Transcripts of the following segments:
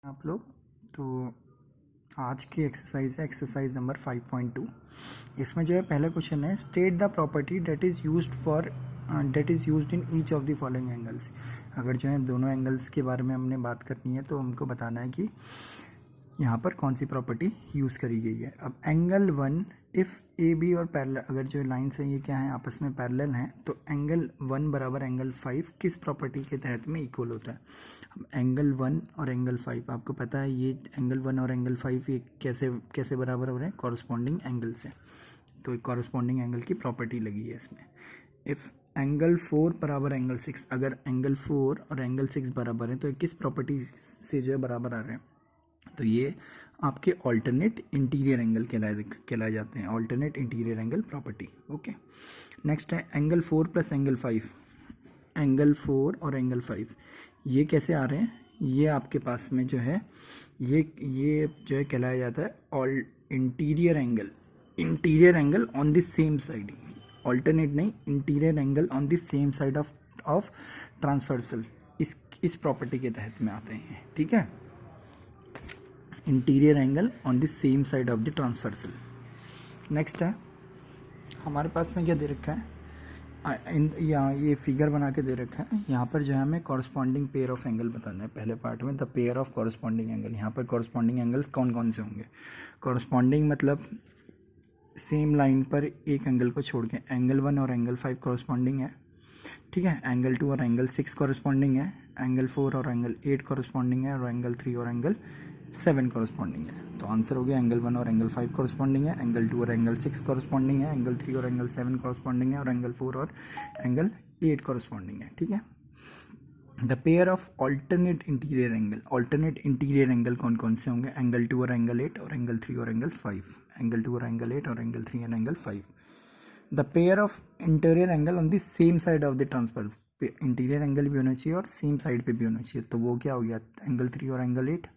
आप लोग। तो आज की एक्सरसाइज है एक्सरसाइज नंबर 5.2। इसमें जो है पहला क्वेश्चन है, state the property that is used in each of the following angles. अगर जो है दोनों एंगल्स के बारे में हमने बात करनी है तो हमको बताना है कि यहाँ पर कौन सी प्रॉपर्टी यूज़ करी गई है। अब angle one, if A B और पैरेलल, अगर जो लाइन्स हैं ये क्या है, आपस में पैरेलल हैं, तो एंगल वन बराबर एंगल फाइव किस प्रॉपर्टी के तहत में इक्वल होता है। अब एंगल वन और एंगल फाइव आपको पता है, ये एंगल वन और एंगल फाइव ये कैसे कैसे बराबर हो रहे हैं, कॉरस्पॉन्डिंग एंगल से। तो एक कॉरस्पॉन्डिंग एंगल की प्रॉपर्टी लगी है इसमें। इफ़ एंगल फोर बराबर एंगल सिक्स, अगर एंगल फोर और एंगल सिक्स बराबर हैं तो ये किस प्रॉपर्टी से जो है बराबर आ रहे हैं, तो ये आपके ऑल्टरनेट इंटीरियर एंगल कहलाए जाते हैं, alternate interior angle property. Okay, next है angle four plus angle five. Angle four और एंगल फाइव ये कैसे आ रहे हैं, ये आपके पास में जो है ये जो है कहलाया जाता है all interior angle on the same side, alternate नहीं, interior angle on the same side of transversal, इस प्रॉपर्टी के तहत में आते हैं। ठीक है, interior angle on the same side of the transversal. Next है हमारे पास में क्या दे रखा है, यहाँ ये फिगर बना के दे रखा है। यहाँ पर जो है हमें कॉरस्पॉन्डिंग पेयर ऑफ एंगल बताना है। पहले पार्ट में the pair of corresponding angle, यहाँ पर कॉरस्पॉन्डिंग एंगल्स कौन कौन से होंगे। कॉरस्पॉन्डिंग मतलब सेम लाइन पर एक एंगल को छोड़ के, एंगल वन और एंगल फाइव कॉरस्पॉन्डिंग है। ठीक है, एंगल टू और एंगल सिक्स कॉरस्पॉन्डिंग है, एंगल फोर और एंगल एट कॉरस्पॉन्डिंग है, और एंगल थ्री और एंगल सेवन कॉरस्पॉन्डिंग है। तो आंसर हो गया एंगल वन और एंगल फाइव कॉरस्पॉन्डिंग है, एंगल टू और एंगल सिक्स कॉरस्पॉन्डिंग है, एंगल थ्री और एंगल सेवन कॉरस्पॉन्डिंग है, और एंगल फोर और एंगल एट कॉरस्पॉन्डिंग है। ठीक है, the pair of alternate interior angle कौन कौन से होंगे, एंगल टू और एंगल एट, और एंगल थ्री और एंगल फाइव, एंगल टू और एंगल एट, और एंगल थ्री और angle five. The pair of interior angle on the same side of the transverse, interior angle भी होना चाहिए और सेम साइड पे भी होना चाहिए, तो वो क्या हो गया, एंगल थ्री और एंगल एट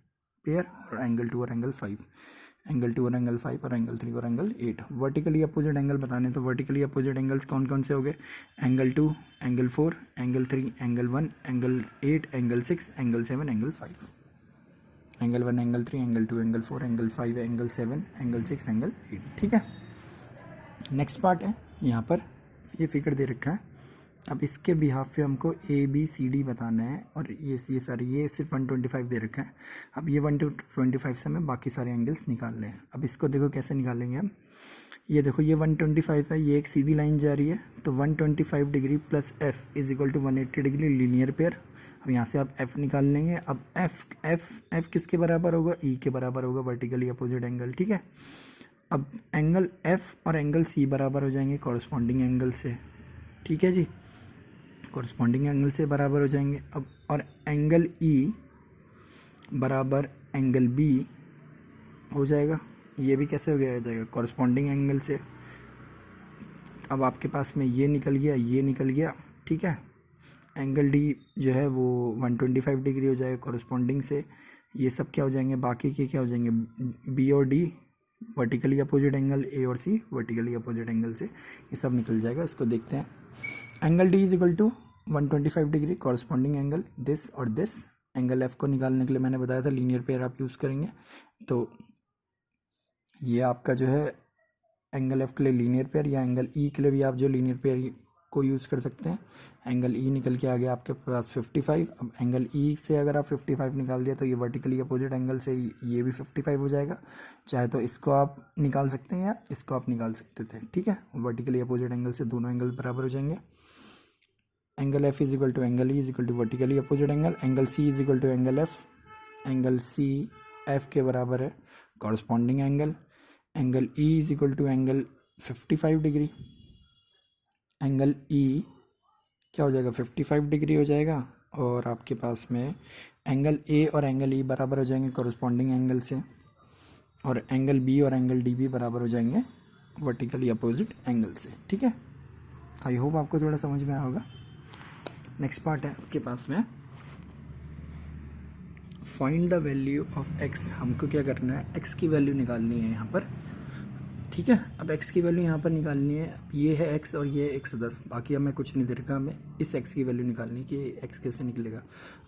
पेयर, और एंगल टू और एंगल फाइव, एंगल टू और एंगल फाइव, और एंगल थ्री और angle eight. Vertically opposite angle बताने, तो वर्टिकली अपोजिट एंगल्स कौन कौन से हो गए, angle two, angle four, angle three, angle one, angle eight, angle six, angle seven, angle five. Angle one, angle three, angle two, angle four, angle five, angle seven, angle six, angle eight. ठीक है, next part है, यहाँ पर ये figure दे रखा है। अब इसके बिहाफ पे हमको ए बी सी डी बताना है, और ये सिर्फ 125 दे रखा है। अब ये 125 से हमें बाकी सारे एंगल्स निकालने हैं। अब इसको देखो कैसे निकालेंगे हम, ये देखो ये 125 है, ये एक सीधी लाइन जा रही है, तो 125 degree plus F is equal to 180 degree, linear pair. अब यहाँ से आप एफ निकाल लेंगे। अब एफ किसके बराबर होगा, ई के बराबर होगा, वर्टिकली अपोजिट एंगल। ठीक है, अब एंगल एफ और एंगल सी बराबर हो जाएंगे कॉरस्पॉन्डिंग एंगल से। ठीक है जी, कॉरस्पॉन्डिंग एंगल से बराबर हो जाएंगे। अब और एंगल ई बराबर एंगल बी हो जाएगा, ये भी कैसे हो जाएगा कॉरस्पॉन्डिंग एंगल से। अब आपके पास में ये निकल गया, ये निकल गया। ठीक है, एंगल डी जो है वो 125 डिग्री हो जाएगा कॉरस्पॉन्डिंग से। ये सब क्या हो जाएंगे, बाकी के क्या हो जाएंगे, बी और डी वर्टिकली अपोजिट एंगल, ए और सी वर्टिकली अपोजिट एंगल से, ये सब निकल जाएगा। इसको देखते हैं, angle D is equal to 125 degree corresponding angle this और दिस। एंगल एफ को निकालने के लिए मैंने बताया था लीनियर पेयर आप यूज़ करेंगे, तो ये आपका जो है एंगल एफ के लिए लीनियर पेयर, या एंगल ई के लिए भी आप जो लीनियर पेयर को यूज़ कर सकते हैं। एंगल ई निकल के आ गया आपके पास 55। अब एंगल ई से अगर आप 55 निकाल दिया तो ये वर्टिकली अपोजिट एंगल से ये भी 55 हो जाएगा। चाहे तो इसको आप निकाल सकते हैं या इसको आप निकाल सकते थे। ठीक है, वर्टिकली अपोजिट एंगल से दोनों एंगल बराबर हो जाएंगे। Angle F is equal to angle E is equal to vertically opposite angle, angle C is equal to angle F, angle C F के बराबर है corresponding angle. Angle E is equal to angle 55 degree, angle E क्या हो जाएगा 55 degree हो जाएगा। और आपके पास में एंगल ए और एंगल ई बराबर हो जाएंगे कॉरस्पॉन्डिंग एंगल से, और एंगल बी और एंगल डी भी बराबर हो जाएंगे वर्टिकली अपोजिट एंगल से। ठीक है, आई होप आपको थोड़ा समझ में आया होगा। नेक्स्ट पार्ट है आपके पास में, find the value of x. हमको क्या करना है, एक्स की वैल्यू निकालनी है यहाँ पर। ठीक है। अब x की वैल्यू यहाँ पर निकालनी है। ये है x और ये 110, बाकी हमें कुछ नहीं दे रखा, हमें इस x की वैल्यू निकालनी है कि x कैसे निकलेगा।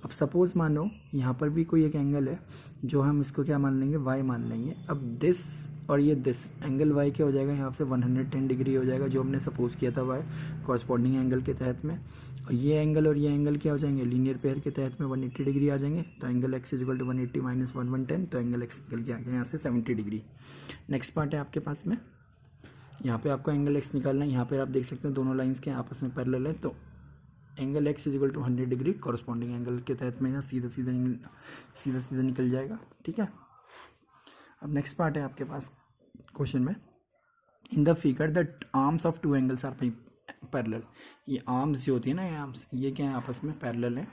अब सपोज़ मानो यहाँ पर भी कोई एक एंगल है जो हम इसको क्या मान लेंगे, y मान लेंगे। अब दिस और ये दिस एंगल y क्या हो जाएगा, यहाँ से 110 डिग्री हो जाएगा, जो हमने सपोज़ किया था y कॉरस्पॉन्डिंग एंगल के तहत में। और ये एंगल क्या हो जाएंगे, लीनियर पेयर के तहत में 180 डिग्री आ जाएंगे। तो angle x equal to 180 minus 110, तो एंगल x निकल के आ गया यहाँ से 70 डिग्री। नेक्स्ट पार्ट है आपके पास में, यहाँ पे आपको एंगल x निकालना है। यहाँ पे आप देख सकते हैं दोनों लाइंस के आपस में पैरेलल है, तो angle x equal to 100 degree corresponding angle के तहत में यहाँ सीधा सीधा निकल जाएगा। ठीक है। अब नेक्स्ट पार्ट है आपके पास क्वेश्चन में, in the figure the arms of two angles are parallel. ये आर्म्स जो होती है ना, ये आर्म्स ये क्या है, आपस में पैरेलल है।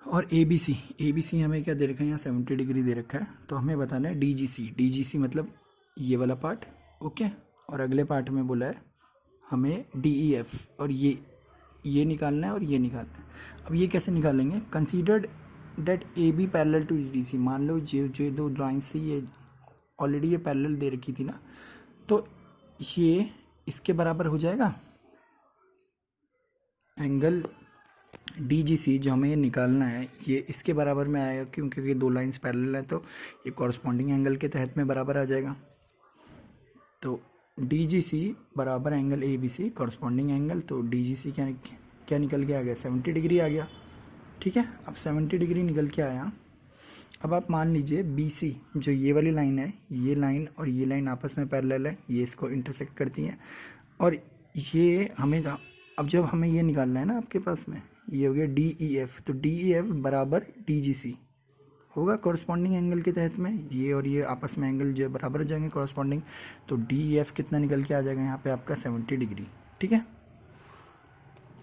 और ए बी सी हमें क्या दे रखा है, यहाँ 70 डिग्री दे रखा है। तो हमें बताना है डी जी सी मतलब ये वाला पार्ट, ओके। और अगले पार्ट में बोला है हमें डी ई एफ, और ये निकालना है और ये निकालना है। अब ये कैसे निकालेंगे, considered that A B parallel to D C. मान लो जो दो ड्राइंग्स थी ये ऑलरेडी ये पैरेलल दे रखी थी ना, तो ये इसके बराबर हो जाएगा एंगल डी जी सी जो हमें ये निकालना है, ये इसके बराबर में आएगा, क्योंकि ये दो लाइंस पैरेलल है तो ये कॉरस्पॉन्डिंग एंगल के तहत में बराबर आ जाएगा। तो डी जी सी बराबर angle A B C corresponding angle, तो डी जी सी क्या निकल के आ गया, 70 डिग्री आ गया। ठीक है। अब 70 डिग्री निकल के आया। अब आप मान लीजिए बी सी जो ये वाली लाइन है, ये लाइन और ये लाइन आपस में पैरेलल है, ये इसको इंटरसेक्ट करती हैं। और ये हमें अब जब हमें ये निकालना है ना, आपके पास में ये हो गया डी ई एफ, तो डी ई एफ बराबर डी जी सी होगा कॉरस्पॉन्डिंग एंगल के तहत में। ये और ये आपस में एंगल जो बराबर हो जाएंगे कॉरस्पॉन्डिंग, तो डी ई एफ कितना निकल के आ जाएगा यहाँ पे आपका 70 डिग्री। ठीक है।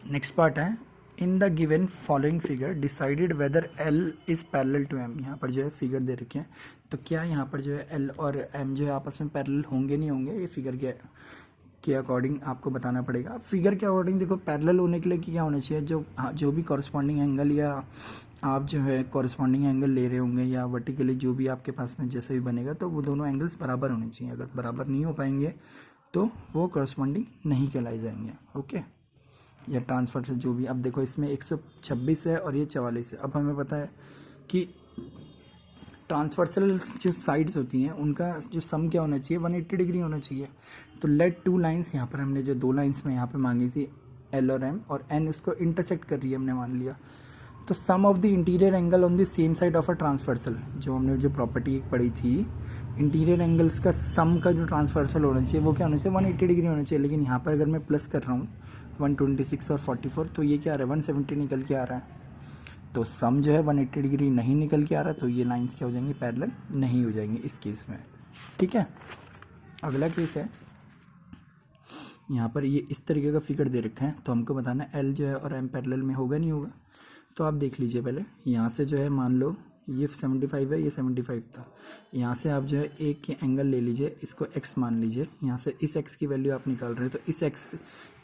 नेक्स्ट पार्ट है, in the given following figure decided whether L is parallel to M. यहाँ पर जो है फिगर दे रखे हैं, तो क्या यहाँ पर जो है एल और एम जो है आपस में पैरेलल होंगे नहीं होंगे, ये फिगर के अकॉर्डिंग आपको बताना पड़ेगा। फिगर के अकॉर्डिंग देखो, पैरेलल होने के लिए क्या होना चाहिए, जो भी कॉरस्पॉन्डिंग एंगल या आप जो है कॉरस्पॉन्डिंग एंगल ले रहे होंगे या वर्टिकली जो भी आपके पास में जैसे भी बनेगा, तो वो दोनों एंगल्स बराबर होने चाहिए। अगर बराबर नहीं हो पाएंगे तो वो कॉरस्पॉन्डिंग नहीं कहलाए जाएंगे, ओके। या ट्रांसफर से जो भी, अब देखो इसमें 126 है और ये 44 है। अब हमें पता है कि ट्रांसवर्सल जो साइड्स होती हैं उनका जो सम क्या होना चाहिए, 180 डिग्री होना चाहिए। तो लेट टू लाइंस, यहाँ पर हमने जो दो लाइंस में यहाँ पे मांगी थी एल और एम, और एन उसको इंटरसेक्ट कर रही है हमने मान लिया। तो sum of the interior angle on the same side of a transversal, जो हमने जो प्रॉपर्टी एक पढ़ी थी, इंटीरियर एंगल्स का सम का जो ट्रांसवर्सल होना चाहिए वो क्या होना चाहिए, 180 डिग्री होना चाहिए। लेकिन यहाँ पर अगर मैं प्लस कर रहा हूँ 126 और 44, तो ये क्या आ रहा है, 170 निकल के आ रहा है। तो सम जो है 180 डिग्री नहीं निकल के आ रहा, तो ये लाइंस क्या हो जाएंगी, पैरेलल नहीं हो जाएंगी इस केस में। ठीक है। अगला केस है, यहाँ पर ये इस तरीके का फिगर दे रखा है, तो हमको बताना है एल जो है और एम पैरेलल में होगा नहीं होगा। तो आप देख लीजिए पहले, यहाँ से जो है मान लो ये 75 है, ये 75 था। यहाँ से आप जो है एक एंगल ले लीजिए, इसको x मान लीजिए। यहाँ से इस x की वैल्यू आप निकाल रहे हो, तो इस x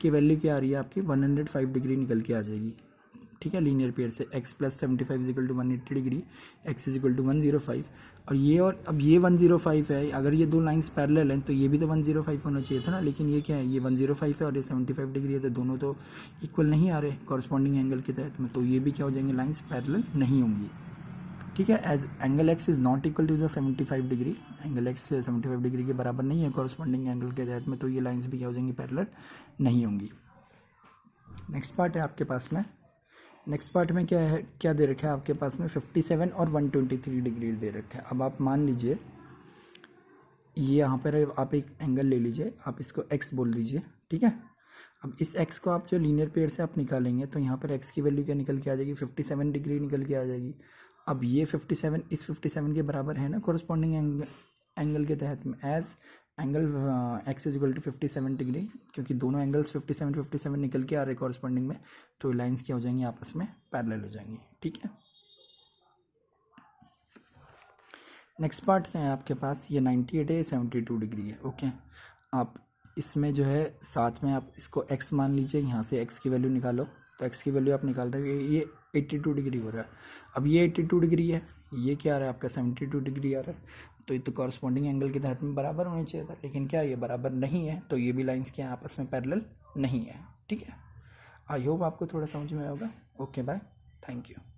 की वैल्यू क्या आ रही है आपकी, 105 डिग्री निकल के आ जाएगी। ठीक है। लीनियर पेयर से x plus 75 is equal to 180 degree, x is equal to 105। और अब ये 105 है, अगर ये दो लाइंस पैरेलल हैं तो ये भी तो 105 होना चाहिए था ना, लेकिन ये क्या है, ये 105 है और ये 75 डिग्री है, तो दोनों तो इक्वल नहीं आ रहे कॉरस्पॉन्डिंग एंगल के तहत में, तो ये भी क्या हो जाएंगे, लाइंस पैरेलल नहीं होंगी। ठीक है। As angle x is not equal to the 75 degree, angle x 75 degree के बराबर नहीं है कॉरस्पॉन्डिंग एंगल के तहत में, तो ये लाइंस भी क्या हो जाएंगी, पैरेलल नहीं होंगी। नेक्स्ट पार्ट है आपके पास में, नेक्स्ट पार्ट में क्या है, क्या दे रखा है आपके पास में, 57 और 123 डिग्री दे रखा है। अब आप मान लीजिए ये यहाँ पर आप एक एंगल ले लीजिए, आप इसको x बोल दीजिए। ठीक है। अब इस x को आप जो लीनियर पेयर से आप निकालेंगे, तो यहाँ पर x की वैल्यू क्या निकल के आ जाएगी, 57 डिग्री निकल के आ जाएगी। अब ये 57 इस 57 के बराबर है ना कॉरस्पॉन्डिंग एंगल के तहत में, as angle x is equal to 57 degree, क्योंकि दोनों एंगल्स 57 निकल के आ रहे कॉरस्पॉन्डिंग में, तो लाइंस क्या हो जाएंगी, आपस में पैरेलल हो जाएंगी। ठीक है। नेक्स्ट पार्ट है आपके पास, ये 98 है, 72 डिग्री है, ओके। आप इसमें जो है साथ में आप इसको x मान लीजिए, यहाँ से x की वैल्यू निकालो, तो x की वैल्यू आप निकाल रहे हो, ये 82 डिग्री हो रहा है। अब ये 82 डिग्री है, ये क्या आ रहा है आपका 72 डिग्री आ रहा है, तो ये तो कॉरस्पॉन्डिंग एंगल के तहत में बराबर होना चाहिए था, लेकिन क्या ये बराबर नहीं है, तो ये भी लाइंस क्या आपस में पैरेलल नहीं है। ठीक है, आई होप आपको थोड़ा समझ में आएगा। Okay bye, thank you.